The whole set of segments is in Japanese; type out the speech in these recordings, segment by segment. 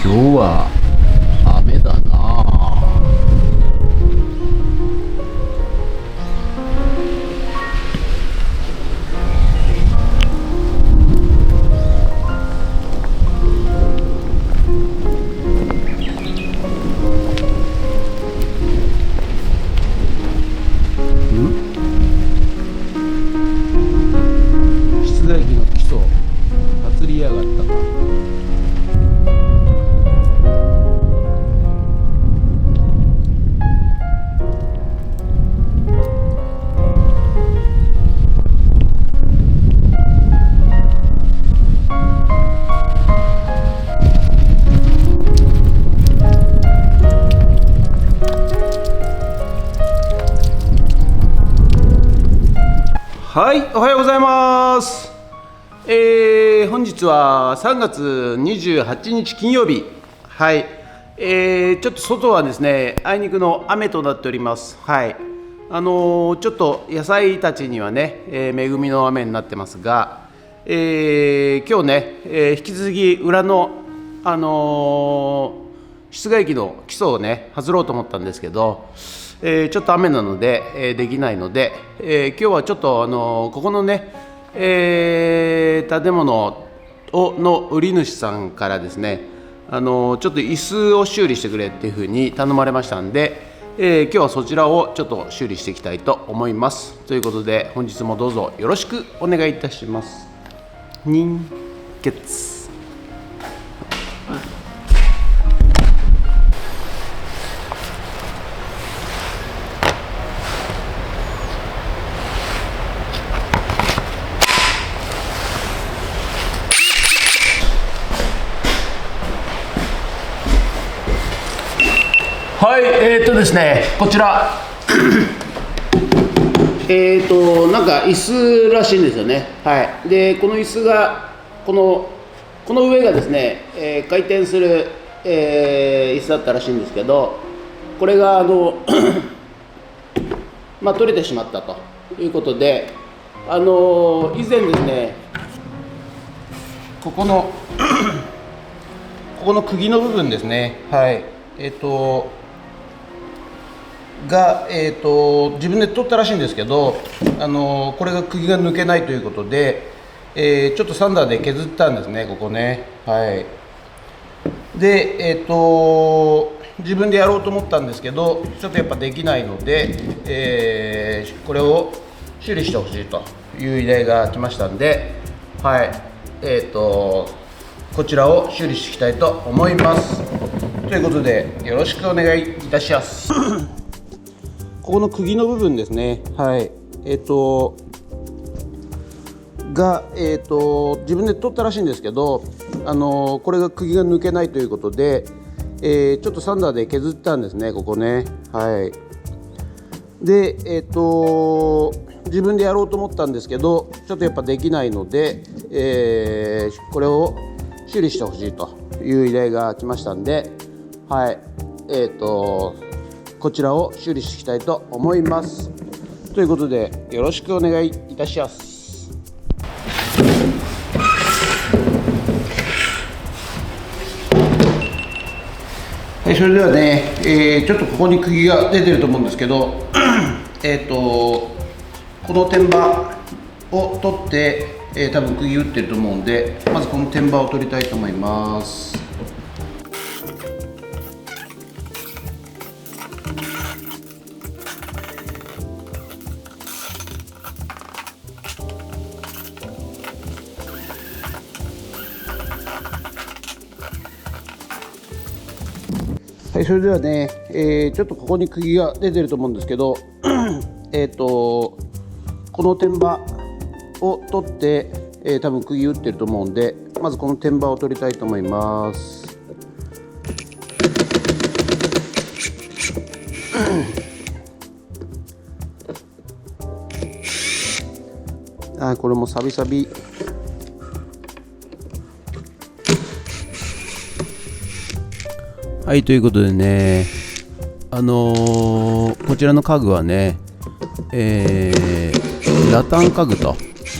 今日は雨だな。室外機の基礎祭りやがったか。はい、おはようございます。本日は3月28日金曜日。はい、ちょっと外はですね、あいにくの雨となっております。はい、ちょっと野菜たちにはね、恵みの雨になってますが、今日ね、引き続き裏の室外機の基礎をね外ろうと思ったんですけど、ちょっと雨なので、できないので、今日はちょっとここのね、建物の売り主さんからですね、ちょっと椅子を修理してくれっていうふうに頼まれましたんで、今日はそちらをちょっと修理していきたいと思います。ということで本日もどうぞよろしくお願いいたします。人血。はい、ですね、こちらなんか椅子らしいんですよね。はい。で、この椅子がこの上がですね、回転する、椅子だったらしいんですけど、これがまあ取れてしまったということで、以前ですね、ここの釘の部分ですね。はい。自分で取ったらしいんですけど、これが釘が抜けないということで、ちょっとサンダーで削ったんですね、ここね。はい。で、自分でやろうと思ったんですけど、ちょっとやっぱできないので、これを修理してほしいという依頼が来ましたんで、はい。こちらを修理していきたいと思います。ということで、よろしくお願いいたします。ここの釘の部分ですね。はい。自分で取ったらしいんですけど、これが釘が抜けないということで、ちょっとサンダーで削ったんですね、ここね。はい。で、自分でやろうと思ったんですけど、ちょっとやっぱできないので、これを修理してほしいという依頼が来ましたんで、はい。こちらを修理していきたいと思います。ということでよろしくお願いいたします。はい、それではね、ちょっとここに釘が出てると思うんですけどこの天板を取って、多分釘打ってると思うんで、まずこの天板を取りたいと思います。はい、それではね、ちょっとここに釘が出てると思うんですけどこの天板を取って、多分釘打ってると思うんで、まずこの天板を取りたいと思います。これもサビサビ。はい、ということでね、こちらの家具はね、ラタン家具と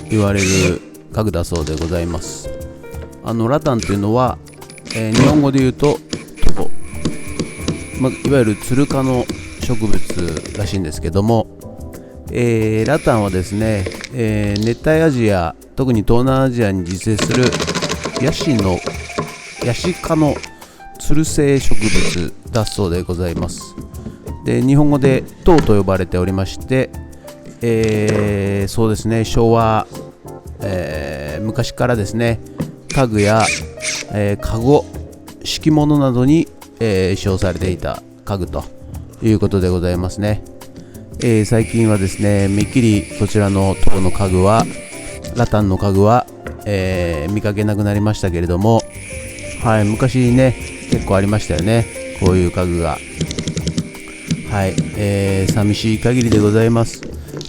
言われる家具だそうでございます。ラタンというのは、日本語で言うとトウ、いわゆるツル科の植物らしいんですけども、ラタンはですね、熱帯アジア、特に東南アジアに自生するヤシ科のつる性植物だそうでございます。で、日本語でトウと呼ばれておりまして、そうですね、昭和、昔からですね、家具や、カゴ、敷物などに、使用されていた家具ということでございますね。最近はですね、めっきりこちらのトウの家具は、ラタンの家具は、見かけなくなりましたけれども、はい、昔ね、結構ありましたよね、こういう家具が。はい、寂しい限りでございます。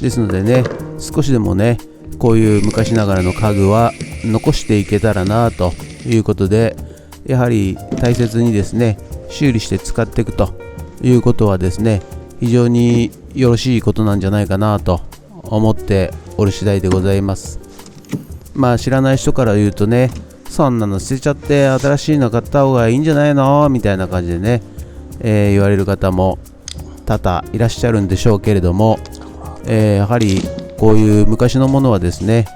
ですのでね、少しでもね、こういう昔ながらの家具は残していけたらなということで、やはり大切にですね、修理して使っていくということはですね、非常によろしいことなんじゃないかなと思っておる次第でございます。知らない人から言うとね、そんなの捨てちゃって新しいの買った方がいいんじゃないのみたいな感じでね、言われる方も多々いらっしゃるんでしょうけれども、やはりこういう昔のものはですね、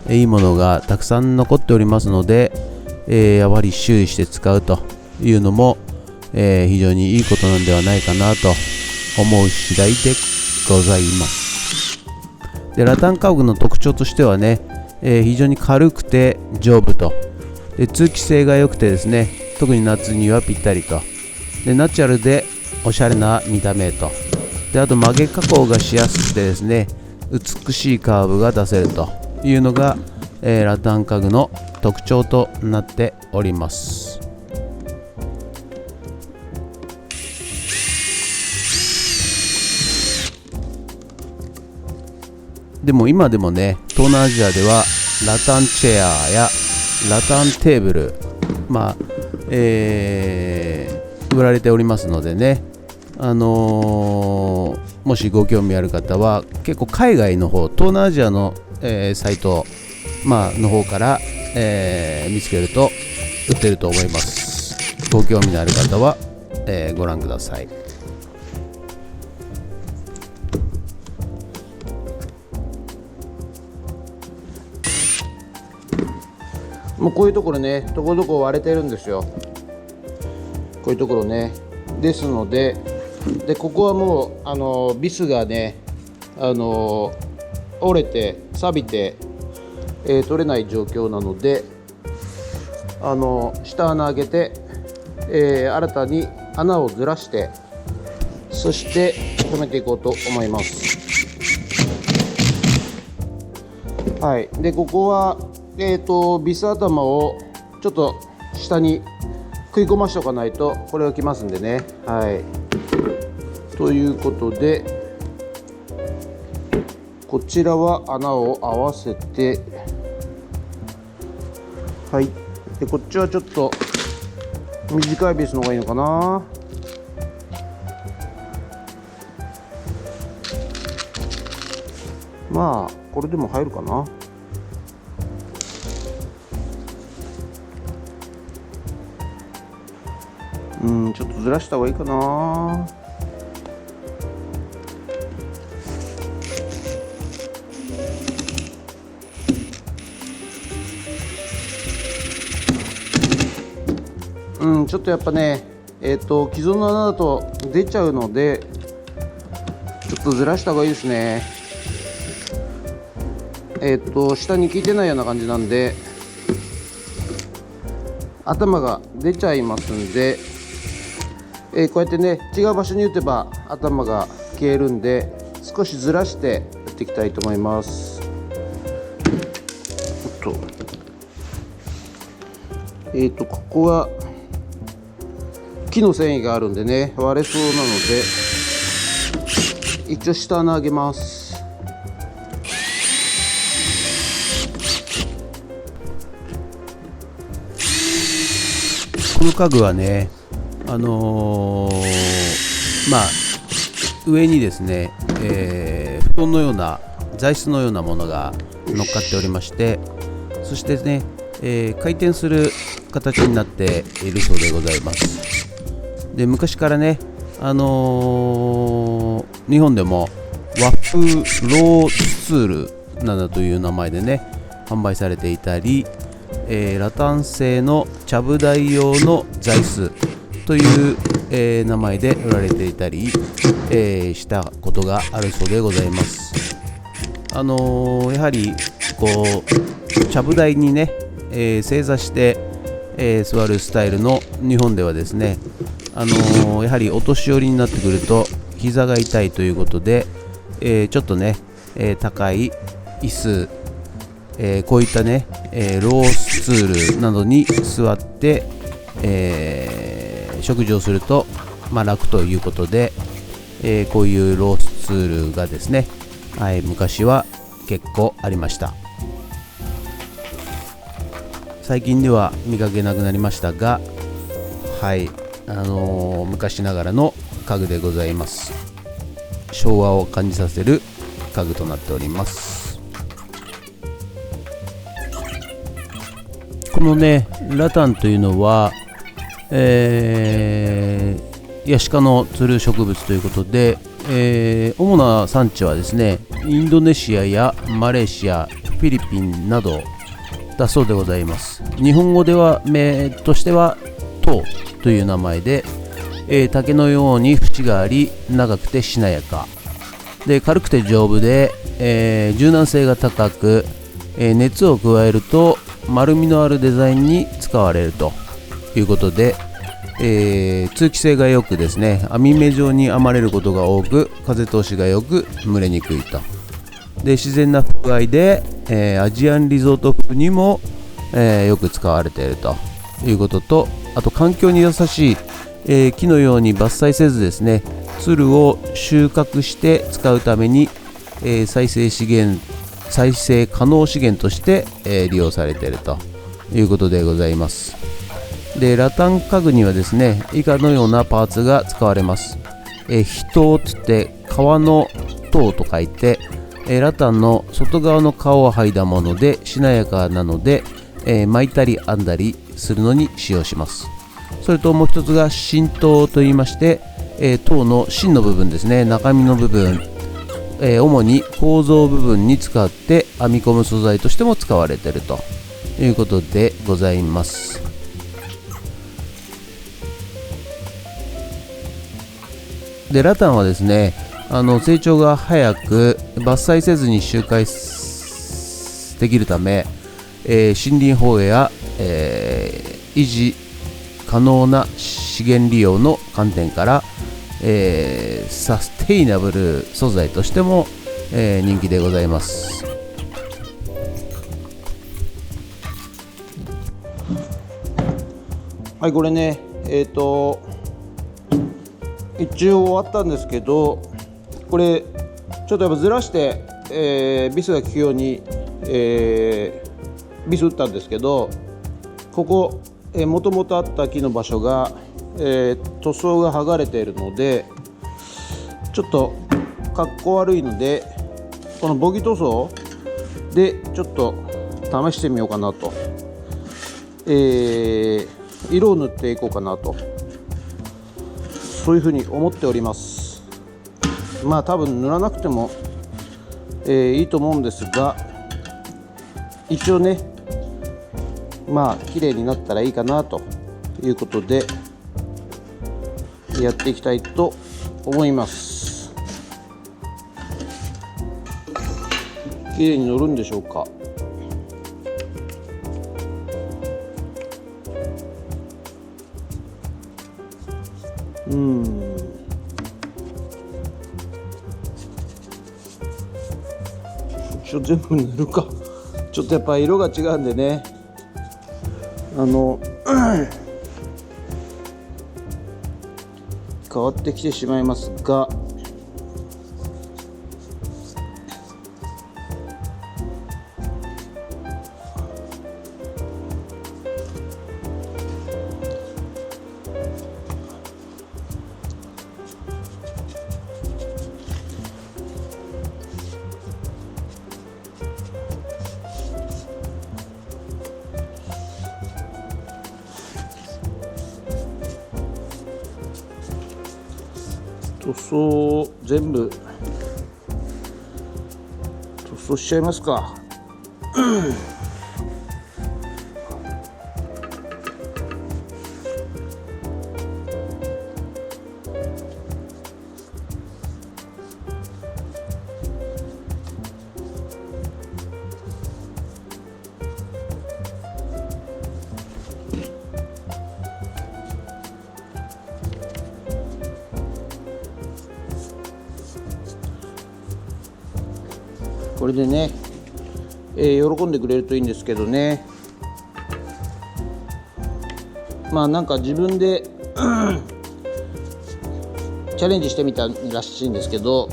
いいものがたくさん残っておりますので、やはり修理して使うというのも、非常にいいことなんではないかなと思う次第でございます。で、ラタン家具の特徴としてはね、非常に軽くて丈夫と、で通気性が良くてですね、特に夏にはぴったりと、でナチュラルでおしゃれな見た目と、であと曲げ加工がしやすくてですね、美しいカーブが出せるというのが、ラタン家具の特徴となっております。でも今でもね、東南アジアではラタンチェアやラタンテーブル、売られておりますのでね、もしご興味ある方は結構海外の方、東南アジアの、サイト、の方から、見つけると売ってると思います。ご興味のある方は、ご覧ください。もうこういうところね、ところどころ割れてるんですよ。こういうところね。ですので、ここはもうビスがね、折れて錆びて、取れない状況なので、下穴開けて、新たに穴をずらして、そして止めていこうと思います。はい。で、ここはビス頭をちょっと下に食い込ましておかないとこれがきますんでね。はい。ということで、こちらは穴を合わせて、はい。で、こっちはちょっと短いビスの方がいいのかな。これでも入るかな。ちょっとずらした方がいいかな。ちょっとやっぱね、既存の穴だと出ちゃうので、ちょっとずらした方がいいですね。下に効いてないような感じなんで、頭が出ちゃいますんで、こうやってね、違う場所に打てば頭が消えるんで、少しずらして打っていきたいと思います。ここは木の繊維があるんでね、割れそうなので、一応下穴あげます。この家具はね、上にですね、布団のような座椅子のようなものが乗っかっておりまして、そしてね、回転する形になっているそうでございます。で昔からね、日本でも和風ローツールなどという名前でね販売されていたり、ラタン製のちゃぶ台用の座椅子という、名前で売られていたり、したことがあるそうでございます。やはりこうちゃぶ台にね、正座して、座るスタイルの日本ではですね、やはりお年寄りになってくると膝が痛いということで、ちょっとね、高い椅子、こういったね、ロースツールなどに座って、食事をすると、楽ということで、こういうロースツールがですね、昔は結構ありました。最近では見かけなくなりましたが、昔ながらの家具でございます。昭和を感じさせる家具となっております。このねラタンというのは、ヤシ科のつる植物ということで、主な産地はですねインドネシアやマレーシア、フィリピンなどだそうでございます。日本語では名としては唐という名前で、竹のように縁があり長くてしなやかで軽くて丈夫で、柔軟性が高く、熱を加えると丸みのあるデザインに使われるということで、通気性が良くですね網目状に編まれることが多く風通しが良く蒸れにくいと。で自然な風合いで、アジアンリゾート風にも、よく使われているということと、あと環境に優しい、木のように伐採せずですねつるを収穫して使うために、再生可能資源として、利用されているということでございます。でラタン家具にはですね以下のようなパーツが使われます。皮頭といって皮の頭と書いて、ラタンの外側の皮を剥いだものでしなやかなので、巻いたり編んだりするのに使用します。それともう一つが芯頭といいまして、頭の芯の部分ですね中身の部分、主に構造部分に使って編み込む素材としても使われているということでございます。でラタンはですね成長が早く伐採せずに収穫できるため、森林保衛や、維持可能な資源利用の観点から、サステイナブル素材としても、人気でございます。はい、これね一応終わったんですけど、これちょっとやっぱずらして、ビスが効くように、ビス打ったんですけど、ここもともとあった木の場所が、塗装が剥がれているのでちょっとかっこ悪いので、このボギ塗装でちょっと試してみようかなと、色を塗っていこうかなと、そういうふうに思っております。多分塗らなくても、いいと思うんですが、一応ね綺麗になったらいいかなということでやっていきたいと思います。綺麗に乗るんでしょうか。全部塗るか。ちょっとやっぱ色が違うんでね、変わってきてしまいますが、塗装全部塗装しちゃいますか。これでね、喜んでくれるといいんですけどね。まあなんか自分でチャレンジしてみたらしいんですけど、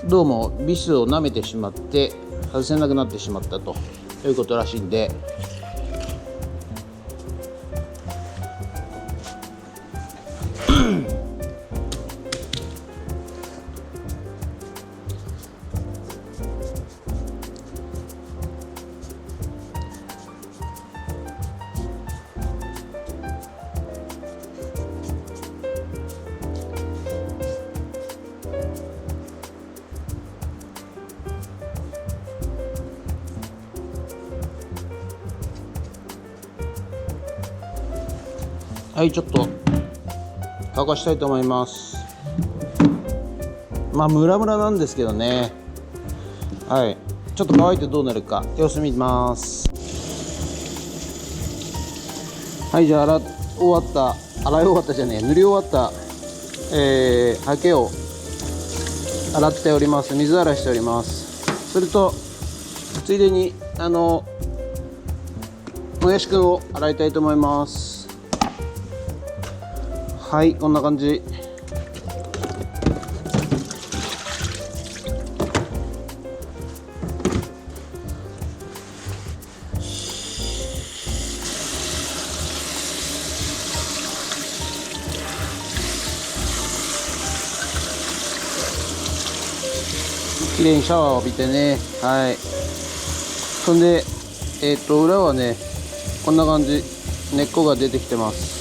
どうもビスを舐めてしまって外せなくなってしまったということらしいんで、はい、ちょっと乾かしたいと思います。まあムラムラなんですけどね。はい、ちょっと乾いてどうなるか様子見ます。はい、じゃあ洗い終わったじゃねえ、塗り終わったハケを洗っております。水洗いしております。それとついでにもやしくんを洗いたいと思います。はい、こんな感じ。きれいにシャワーを浴びてね。はい。そんで裏はねこんな感じ、根っこが出てきてます。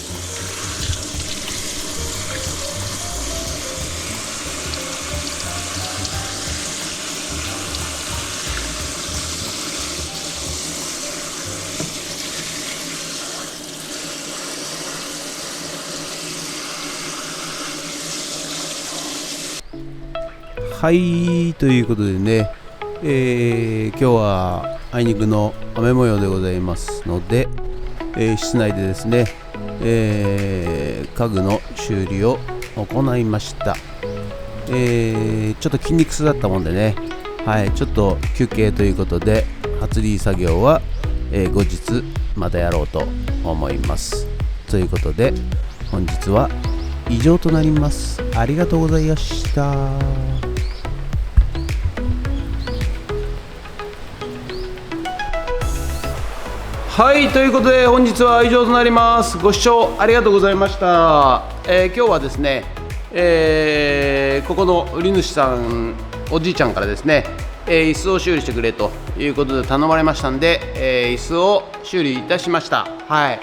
はい、ということでね、今日はあいにくの雨模様でございますので、室内でですね、家具の修理を行いました。ちょっと筋肉痛だったもんでね、はい、ちょっと休憩ということで初リ作業は、後日またやろうと思います。ということで本日は以上となります。ありがとうございました。はい、ということで本日は以上となります。ご視聴ありがとうございました。今日はですね、ここの売り主さん、おじいちゃんからですね、椅子を修理してくれということで頼まれましたんで、椅子を修理いたしました。はい、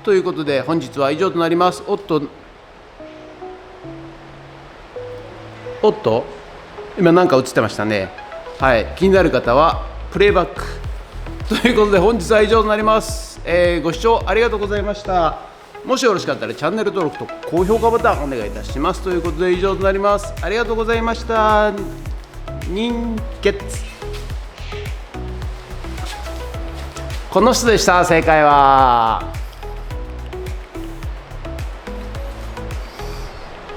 ということで本日は以上となります。おっと今なんか映ってましたね。はい、気になる方はプレイバックということで本日は以上となります。ご視聴ありがとうございました。もしよろしかったらチャンネル登録と高評価ボタンお願いいたします。ということで以上となります。ありがとうございました。人決この人でした。正解は